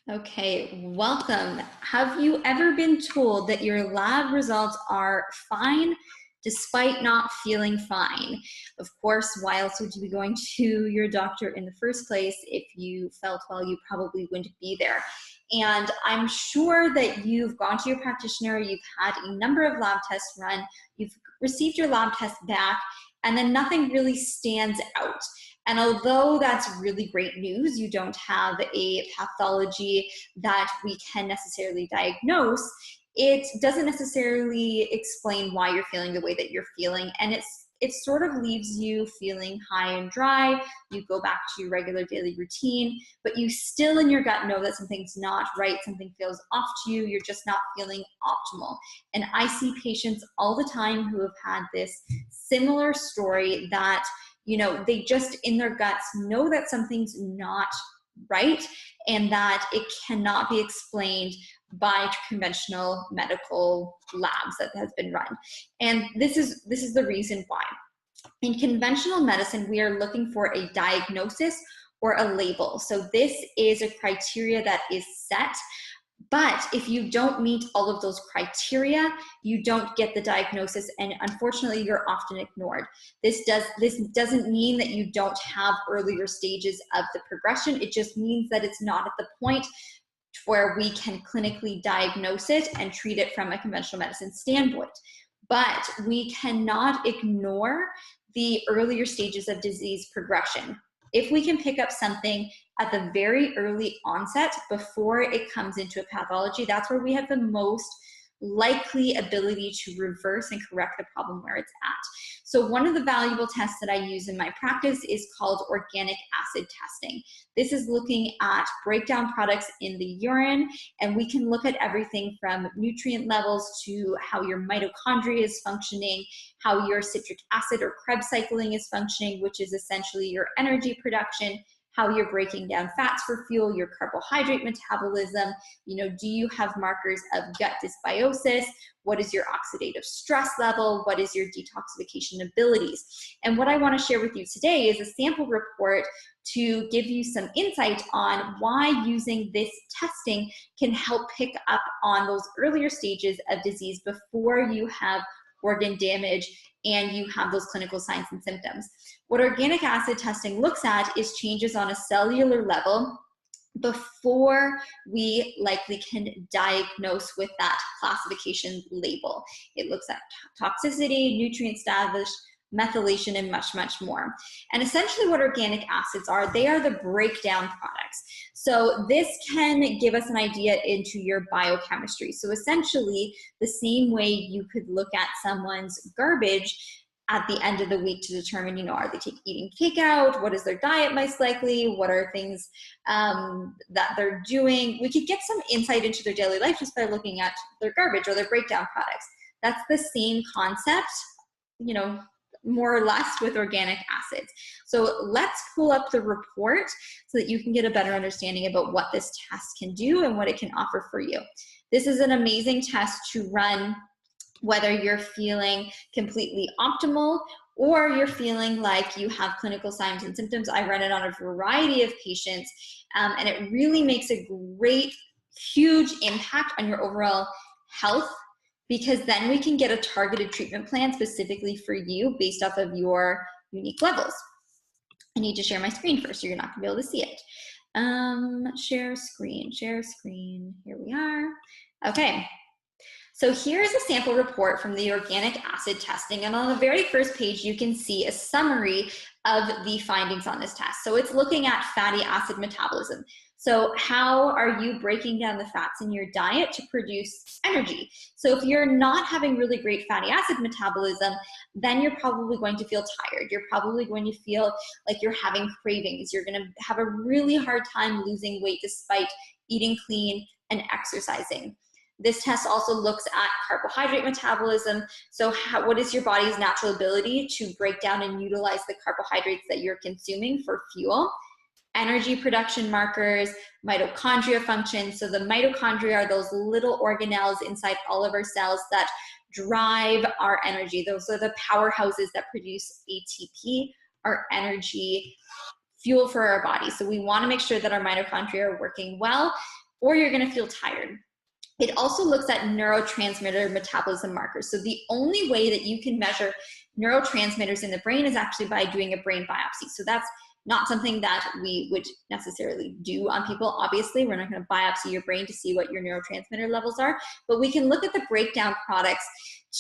Okay, welcome. Have you ever been told that your lab results are fine despite not feeling fine? Of course, why else would you be going to your doctor in the first place? If you felt well, you probably wouldn't be there. And I'm sure that you've gone to your practitioner, you've had a number of lab tests run, you've received your lab test back, and then nothing really stands out. And although that's really great news, you don't have a pathology that we can necessarily diagnose, it doesn't necessarily explain why you're feeling the way that you're feeling. And it sort of leaves you feeling high and dry. You go back to your regular daily routine, but you still in your gut know that something's not right, something feels off to you, you're just not feeling optimal. And I see patients all the time who have had this similar story that they just in their guts know that something's not right and that it cannot be explained by conventional medical labs that has been run. And this is the reason why. In conventional medicine, we are looking for a diagnosis or a label. So this is a criteria that is set. But if you don't meet all of those criteria, you don't get the diagnosis, and unfortunately, you're often ignored. This doesn't mean that you don't have earlier stages of the progression. It just means that it's not at the point where we can clinically diagnose it and treat it from a conventional medicine standpoint. But we cannot ignore the earlier stages of disease progression. If we can pick up something at the very early onset before it comes into a pathology, that's where we have the most likely ability to reverse and correct the problem where it's at. So one of the valuable tests that I use in my practice is called organic acid testing. This is looking at breakdown products in the urine, and we can look at everything from nutrient levels to how your mitochondria is functioning, how your citric acid or Krebs cycling is functioning, which is essentially your energy production, how you're breaking down fats for fuel, your carbohydrate metabolism, do you have markers of gut dysbiosis? What is your oxidative stress level? What is your detoxification abilities? And what I want to share with you today is a sample report to give you some insight on why using this testing can help pick up on those earlier stages of disease before you have organ damage and you have those clinical signs and symptoms. What organic acid testing looks at is changes on a cellular level before we likely can diagnose with that classification label. It looks at toxicity, nutrient status, methylation, and much, much more. And essentially what organic acids are, they are the breakdown products. So this can give us an idea into your biochemistry. So essentially the same way you could look at someone's garbage at the end of the week to determine, are they eating takeout? What is their diet most likely? What are things that they're doing? We could get some insight into their daily life just by looking at their garbage or their breakdown products. That's the same concept, more or less with organic acids. So let's pull up the report so that you can get a better understanding about what this test can do and what it can offer for you. This is an amazing test to run whether you're feeling completely optimal or you're feeling like you have clinical signs and symptoms. I run it on a variety of patients, and it really makes a great, huge impact on your overall health, because then we can get a targeted treatment plan specifically for you based off of your unique levels. I need to share my screen first, so you're not gonna be able to see it. Share screen, here we are. Okay, so here's a sample report from the organic acid testing, and on the very first page, you can see a summary of the findings on this test. So it's looking at fatty acid metabolism. So how are you breaking down the fats in your diet to produce energy? So if you're not having really great fatty acid metabolism, then you're probably going to feel tired. You're probably going to feel like you're having cravings. You're going to have a really hard time losing weight despite eating clean and exercising. This test also looks at carbohydrate metabolism. So what is your body's natural ability to break down and utilize the carbohydrates that you're consuming for fuel? Energy production markers, mitochondria function. So the mitochondria are those little organelles inside all of our cells that drive our energy. Those are the powerhouses that produce ATP, our energy fuel for our body. So we want to make sure that our mitochondria are working well. or you're going to feel tired. It also looks at neurotransmitter metabolism markers. So the only way that you can measure neurotransmitters in the brain is actually by doing a brain biopsy. So that's not something that we would necessarily do on people. Obviously, we're not going to biopsy your brain to see what your neurotransmitter levels are, but we can look at the breakdown products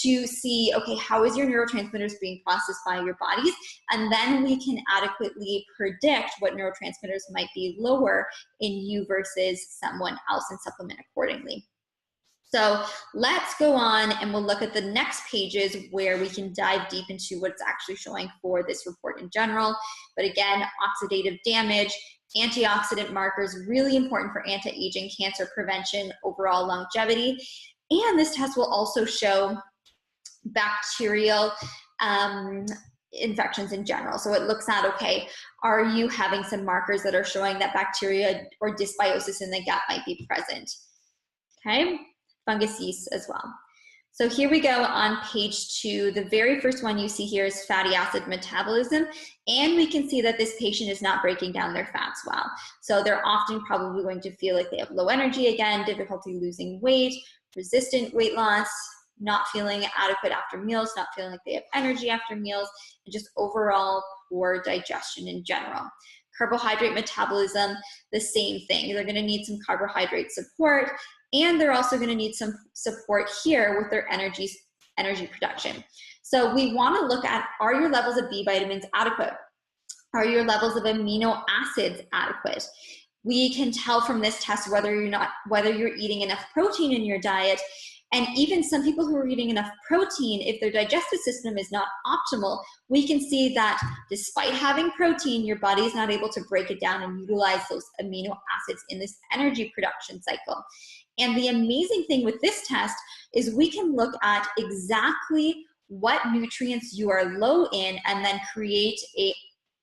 to see, okay, how is your neurotransmitters being processed by your bodies? And then we can adequately predict what neurotransmitters might be lower in you versus someone else and supplement accordingly. So let's go on and we'll look at the next pages where we can dive deep into what's actually showing for this report in general. But again, oxidative damage, antioxidant markers, really important for anti-aging, cancer prevention, overall longevity. And this test will also show bacterial infections in general. So it looks at, okay, are you having some markers that are showing that bacteria or dysbiosis in the gut might be present? Okay. Fungus yeast as well. So here we go on page 2. The very first one you see here is fatty acid metabolism, and we can see that this patient is not breaking down their fats well. So they're often probably going to feel like they have low energy again, difficulty losing weight, resistant weight loss, not feeling adequate after meals, not feeling like they have energy after meals, and just overall poor digestion in general. Carbohydrate metabolism, the same thing. They're going to need some carbohydrate support, and they're also going to need some support here with their energy production. So we want to look at, are your levels of B vitamins adequate? Are your levels of amino acids adequate? We can tell from this test whether you're eating enough protein in your diet. And even some people who are eating enough protein, if their digestive system is not optimal, we can see that despite having protein, your body is not able to break it down and utilize those amino acids in this energy production cycle. And the amazing thing with this test is we can look at exactly what nutrients you are low in and then create a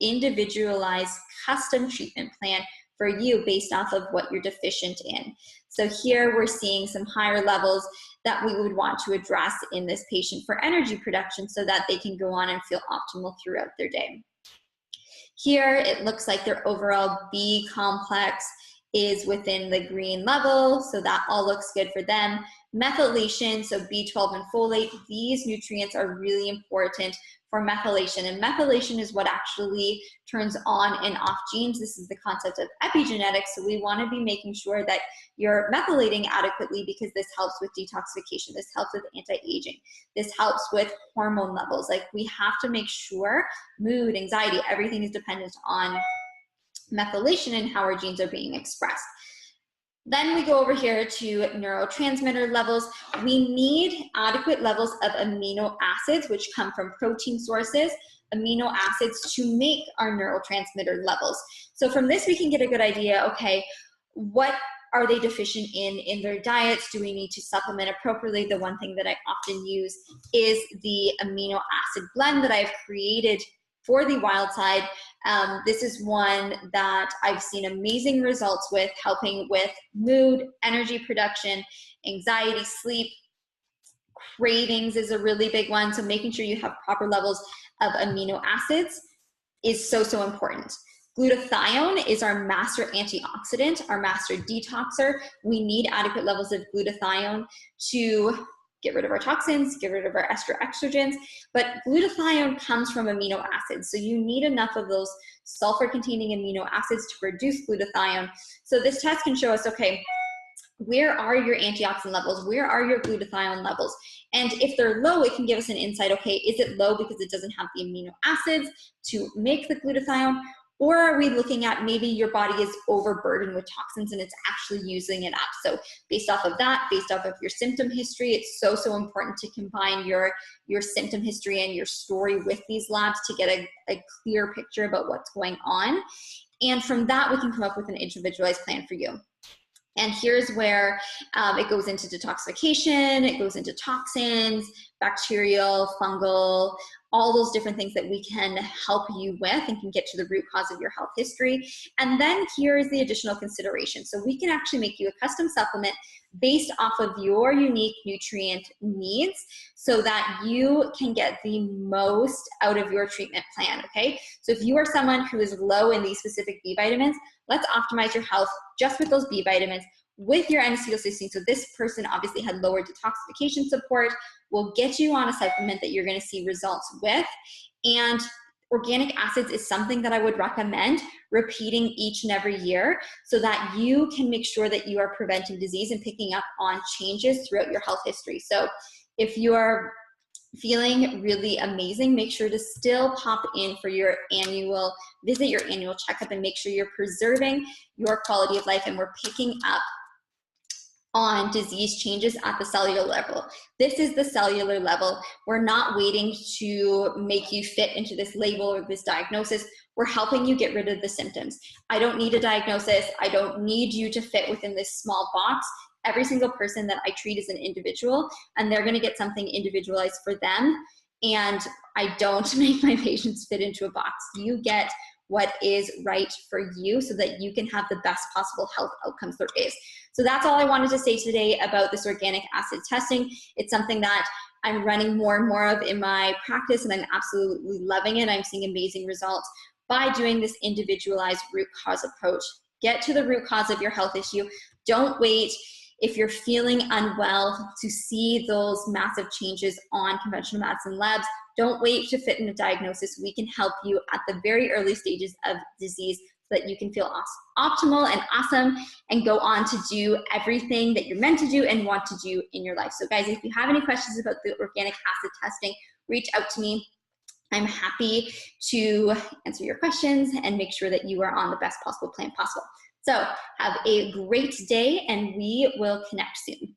individualized custom treatment plan for you based off of what you're deficient in. So here we're seeing some higher levels that we would want to address in this patient for energy production so that they can go on and feel optimal throughout their day. Here it looks like their overall B complex is within the green level, so that all looks good for them. Methylation, so B12 and folate, these nutrients are really important for methylation, and methylation is what actually turns on and off genes. This is the concept of epigenetics, so we want to be making sure that you're methylating adequately because this helps with detoxification, this helps with anti-aging, this helps with hormone levels. Like, we have to make sure mood, anxiety, everything is dependent on methylation and how our genes are being expressed. Then we go over here to neurotransmitter levels. We need adequate levels of amino acids, which come from protein sources, amino acids to make our neurotransmitter levels. So from this, we can get a good idea, okay, what are they deficient in their diets? Do we need to supplement appropriately? The one thing that I often use is the amino acid blend that I've created for the wild side. This is one that I've seen amazing results with, helping with mood, energy production, anxiety, sleep. Cravings is a really big one. So making sure you have proper levels of amino acids is so, so important. Glutathione is our master antioxidant, our master detoxer. We need adequate levels of glutathione to get rid of our toxins, get rid of our estrogens, but glutathione comes from amino acids. So you need enough of those sulfur-containing amino acids to produce glutathione. So this test can show us, okay, where are your antioxidant levels? Where are your glutathione levels? And if they're low, it can give us an insight, okay, is it low because it doesn't have the amino acids to make the glutathione? Or are we looking at maybe your body is overburdened with toxins and it's actually using it up? So based off of that, based off of your symptom history, it's so, so important to combine your symptom history and your story with these labs to get a clear picture about what's going on. And from that, we can come up with an individualized plan for you. And here's where it goes into detoxification, it goes into toxins, bacterial, fungal, all those different things that we can help you with and can get to the root cause of your health history. And then here is the additional consideration. So we can actually make you a custom supplement based off of your unique nutrient needs so that you can get the most out of your treatment plan, okay? So if you are someone who is low in these specific B vitamins, let's optimize your health just with those B vitamins. with your N-acetylcysteine. So this person obviously had lower detoxification support. We'll get you on a supplement that you're going to see results with. And organic acids is something that I would recommend repeating each and every year so that you can make sure that you are preventing disease and picking up on changes throughout your health history. So if you're feeling really amazing, make sure to still pop in for your annual visit, your annual checkup, and make sure you're preserving your quality of life and we're picking up on disease changes at the cellular level. This is the cellular level. We're not waiting to make you fit into this label or this diagnosis. We're helping you get rid of the symptoms. I don't need a diagnosis. I don't need you to fit within this small box. Every single person that I treat is an individual, and they're going to get something individualized for them. And I don't make my patients fit into a box. You get what is right for you so that you can have the best possible health outcomes there is. So that's all I wanted to say today about this organic acid testing. It's something that I'm running more and more of in my practice, and I'm absolutely loving it. I'm seeing amazing results by doing this individualized root cause approach. Get to the root cause of your health issue. Don't wait if you're feeling unwell to see those massive changes on conventional medicine labs. Don't wait to fit in a diagnosis. We can help you at the very early stages of disease so that you can feel optimal and awesome and go on to do everything that you're meant to do and want to do in your life. So guys, if you have any questions about the organic acid testing, reach out to me. I'm happy to answer your questions and make sure that you are on the best possible plan possible. So have a great day, and we will connect soon.